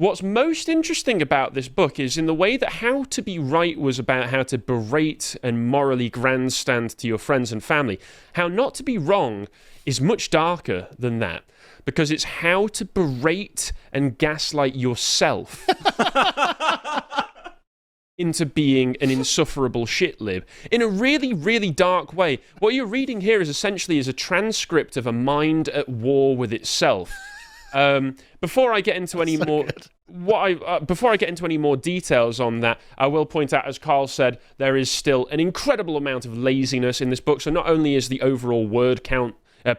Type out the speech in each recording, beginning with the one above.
What's most interesting about this book is in the way that How to Be Right was about how to berate and morally grandstand to your friends and family. How Not to Be Wrong is much darker than that, because it's how to berate and gaslight yourself into being an insufferable shitlib in a really, really dark way. What you're reading here is essentially a transcript of a mind at war with itself. Before I get into any more, before I get into any more details on that, I will point out, as Carl said, there is still an incredible amount of laziness in this book. So not only is the overall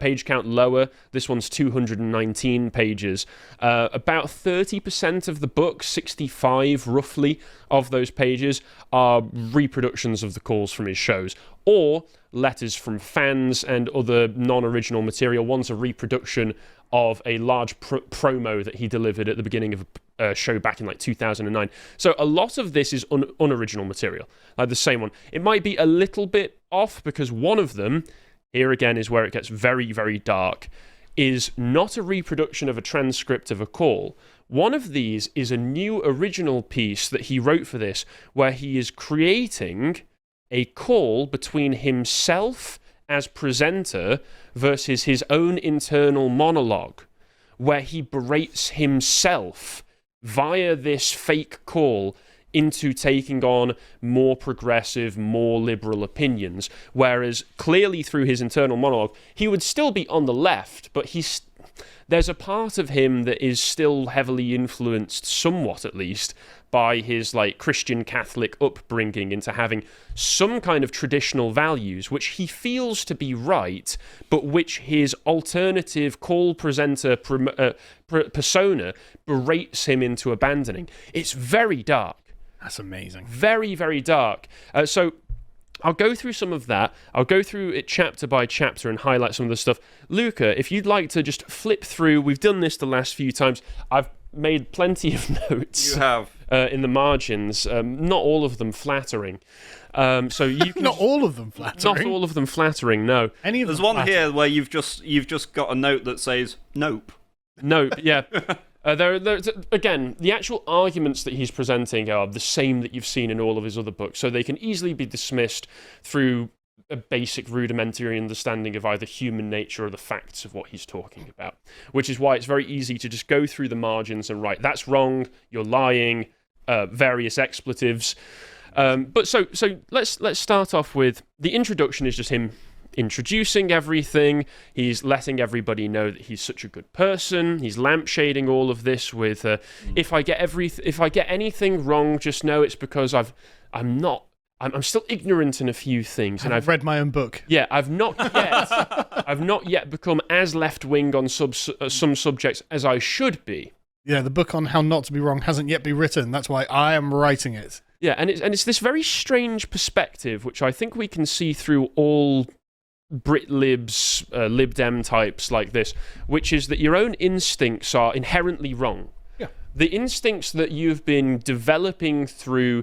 page count lower, this one's 219 pages. About 30% of the book, 65 roughly, of those pages are reproductions of the calls from his shows, or letters from fans and other non-original material. One's a reproduction of a large promo that he delivered at the beginning of a show back in like 2009. So a lot of this is unoriginal material, like the same one. It might be a little bit off because one of them, here again is where it gets very, very dark, is not a reproduction of a transcript of a call. One of these is a new original piece that he wrote for this, where he is creating a call between himself as presenter versus his own internal monologue, where he berates himself via this fake call into taking on more progressive, more liberal opinions, whereas clearly through his internal monologue, he would still be on the left, but there's a part of him that is still heavily influenced, somewhat at least, by his like Christian Catholic upbringing into having some kind of traditional values, which he feels to be right, but which his alternative call presenter persona berates him into abandoning. It's very dark. That's amazing. Very, very dark. So I'll go through some of that. I'll go through it chapter by chapter and highlight some of the stuff. Luca, if you'd like to just flip through, we've done this the last few times. I've made plenty of notes. You have. In the margins, not all of them flattering. So you can not all of them flattering. Not all of them flattering. No. There's one here where you've just got a note that says nope. Nope. Yeah. Again, the actual arguments that he's presenting are the same that you've seen in all of his other books, so they can easily be dismissed through a basic rudimentary understanding of either human nature or the facts of what he's talking about, which is why it's very easy to just go through the margins and write, that's wrong, you're lying, various expletives. But so let's start off with, the introduction is just him introducing everything. He's letting everybody know that he's such a good person. He's lampshading all of this with, if I get anything wrong, just know it's because I'm still ignorant in a few things, and I've read my own book. Yeah, I've not yet become as left-wing on some subjects as I should be. Yeah, the book on how not to be wrong hasn't yet been written. That's why I am writing it. Yeah, and it's this very strange perspective, which I think we can see through all Brit libs, Lib Dem types like this, which is that your own instincts are inherently wrong. Yeah. The instincts that you've been developing through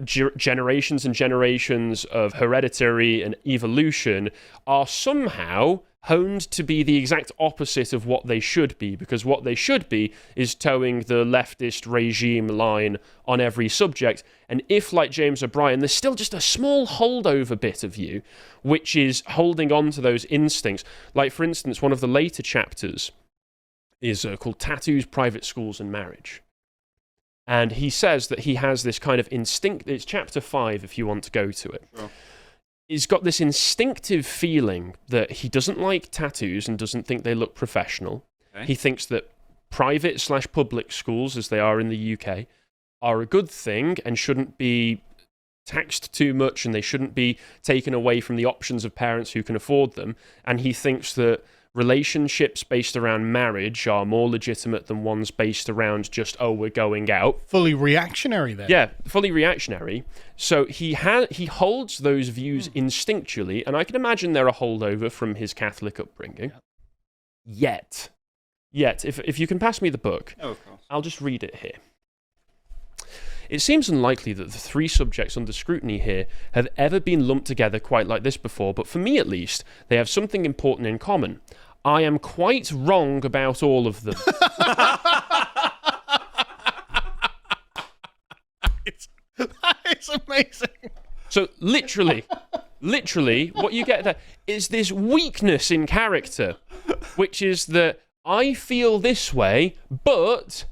generations and generations of hereditary and evolution are somehow honed to be the exact opposite of what they should be, because what they should be is towing the leftist regime line on every subject. And if, like James O'Brien, there's still just a small holdover bit of you which is holding on to those instincts, like, for instance, one of the later chapters is called Tattoos, Private Schools and Marriage. And he says that he has this kind of instinct. It's chapter 5 if you want to go to it. Sure. He's got this instinctive feeling that he doesn't like tattoos and doesn't think they look professional. Okay. He thinks that private/public schools, as they are in the UK, are a good thing and shouldn't be taxed too much, and they shouldn't be taken away from the options of parents who can afford them. And he thinks that relationships based around marriage are more legitimate than ones based around just, oh, we're going out. Fully reactionary then. Yeah, fully reactionary. So he holds those views instinctually, and I can imagine they're a holdover from his Catholic upbringing. Yet, if you can pass me the book, of course. I'll just read it here. It seems unlikely that the three subjects under scrutiny here have ever been lumped together quite like this before, but for me at least, they have something important in common. I am quite wrong about all of them. That's amazing. So literally, what you get there is this weakness in character, which is that I feel this way, but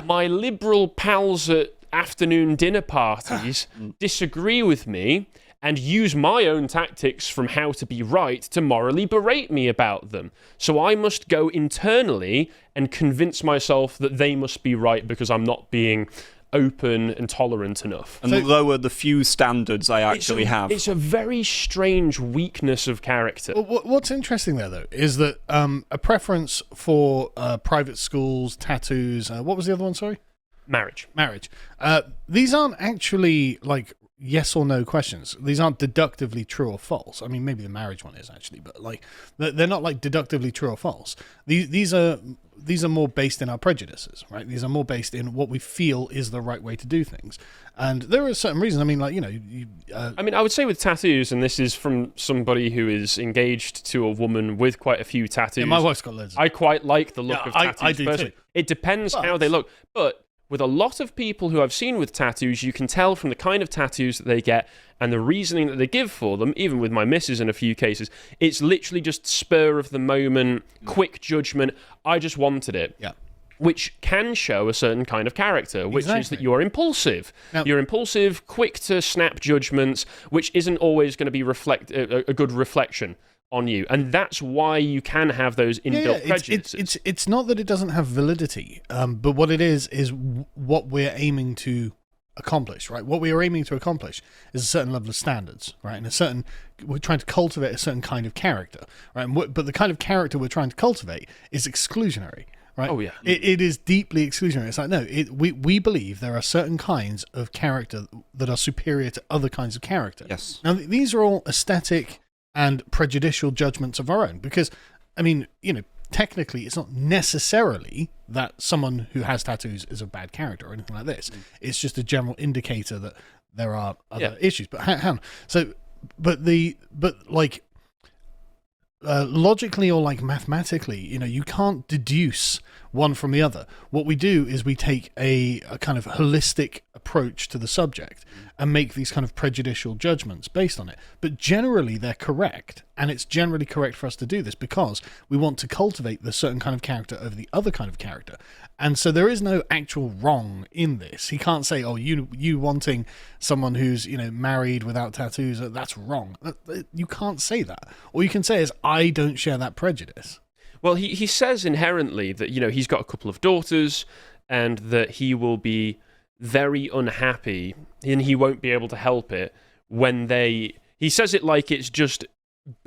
my liberal pals at afternoon dinner parties disagree with me and use my own tactics from how to be right to morally berate me about them. So I must go internally and convince myself that they must be right because I'm not being open and tolerant enough. And lower the few standards I actually have. It's a very strange weakness of character. Well, what's interesting there, though, is that a preference for private schools, tattoos, what was the other one, sorry? Marriage. These aren't actually, like, yes or no questions. These aren't deductively true or false. I mean, maybe the marriage one is, actually, but, like, they're not, like, deductively true or false. These are more based in our prejudices, right? These are more based in what we feel is the right way to do things. And there are certain reasons. I mean, like, I would say with tattoos, and this is from somebody who is engaged to a woman with quite a few tattoos. Yeah, my wife's got loads. I quite like the look of tattoos. I do personally. too. It depends how they look. But with a lot of people who I've seen with tattoos, you can tell from the kind of tattoos that they get and the reasoning that they give for them, even with my missus in a few cases, it's literally just spur of the moment, quick judgment. I just wanted it. Yeah. Which can show a certain kind of character, which is that you're impulsive. Now, you're impulsive, quick to snap judgments, which isn't always going to be a good reflection on you. And that's why you can have those inbuilt prejudices. It's not that it doesn't have validity, but what it is what we're aiming to accomplish, right? What we are aiming to accomplish is a certain level of standards, right? And we're trying to cultivate a certain kind of character, right? But the kind of character we're trying to cultivate is exclusionary, right? Oh, yeah. It is deeply exclusionary. It's like, no, we believe there are certain kinds of character that are superior to other kinds of character. Yes. Now, these are all aesthetic and prejudicial judgments of our own, because, I mean, technically it's not necessarily that someone who has tattoos is a bad character or anything like this. It's just a general indicator that there are other issues. But hang on. So, logically or like mathematically, you can't deduce one from the other. What we do is we take a kind of holistic approach to the subject and make these kind of prejudicial judgments based on it. But generally they're correct, and it's generally correct for us to do this because we want to cultivate the certain kind of character over the other kind of character. And so there is no actual wrong in this. He can't say, oh, you wanting someone who's, married without tattoos, that's wrong. You can't say that. All you can say is, I don't share that prejudice. Well, he says inherently that, he's got a couple of daughters and that he will be very unhappy and he won't be able to help it when he says it like it's just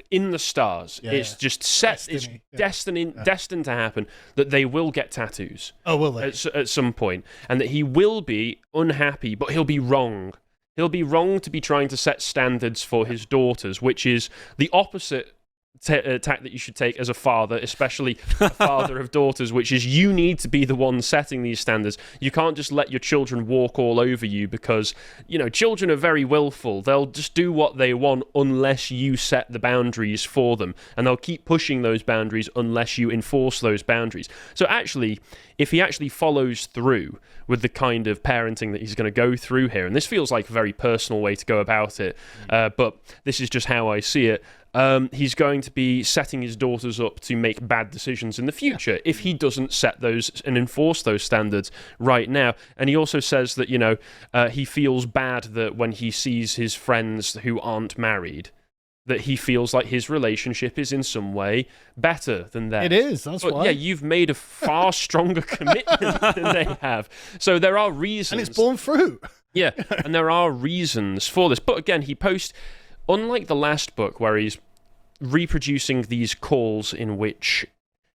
in the stars. It's just set. Destiny. It's destined to happen that they will get tattoos. Oh, will they? At some point. And that he will be unhappy, but he'll be wrong. He'll be wrong to be trying to set standards for his daughters, which is the opposite tack that you should take as a father, especially a father of daughters, which is you need to be the one setting these standards. You can't just let your children walk all over you because, children are very willful. They'll just do what they want unless you set the boundaries for them. And they'll keep pushing those boundaries unless you enforce those boundaries. So actually, if he actually follows through with the kind of parenting that he's going to go through here, and this feels like a very personal way to go about it, but this is just how I see it, he's going to be setting his daughters up to make bad decisions in the future if he doesn't set those and enforce those standards right now. And he also says that, he feels bad that when he sees his friends who aren't married, that he feels like his relationship is in some way better than theirs. It is, that's why. Yeah, you've made a far stronger commitment than they have. So there are reasons. And it's borne fruit. Yeah, and there are reasons for this. But again, he posts, unlike the last book where he's reproducing these calls in which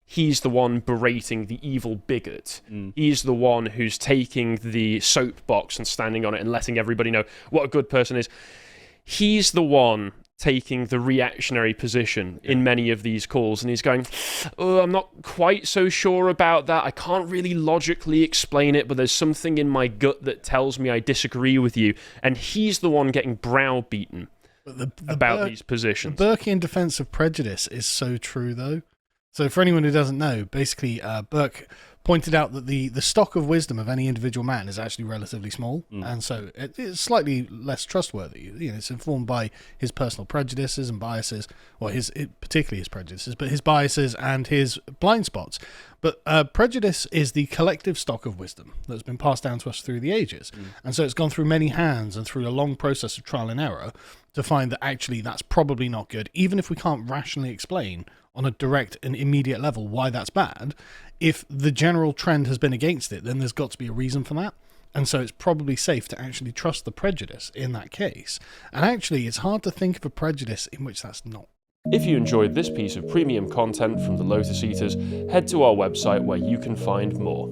he's the one berating the evil bigot. He's the one who's taking the soapbox and standing on it and letting everybody know what a good person is. He's the one taking the reactionary position in many of these calls, and he's going, oh, I'm not quite so sure about that. I can't really logically explain it, but there's something in my gut that tells me I disagree with you. And he's the one getting browbeaten about these positions. The Burkian defense of prejudice is so true, though. So for anyone who doesn't know, basically, Burke pointed out that the stock of wisdom of any individual man is actually relatively small, and so it's slightly less trustworthy. You know, it's informed by his personal prejudices and biases, or particularly his prejudices, but his biases and his blind spots. But prejudice is the collective stock of wisdom that's been passed down to us through the ages, and so it's gone through many hands and through a long process of trial and error to find that actually that's probably not good, even if we can't rationally explain on a direct and immediate level why that's bad. If the general trend has been against it, then there's got to be a reason for that. And so it's probably safe to actually trust the prejudice in that case. And actually, it's hard to think of a prejudice in which that's not. If you enjoyed this piece of premium content from the Lotus Eaters, head to our website where you can find more.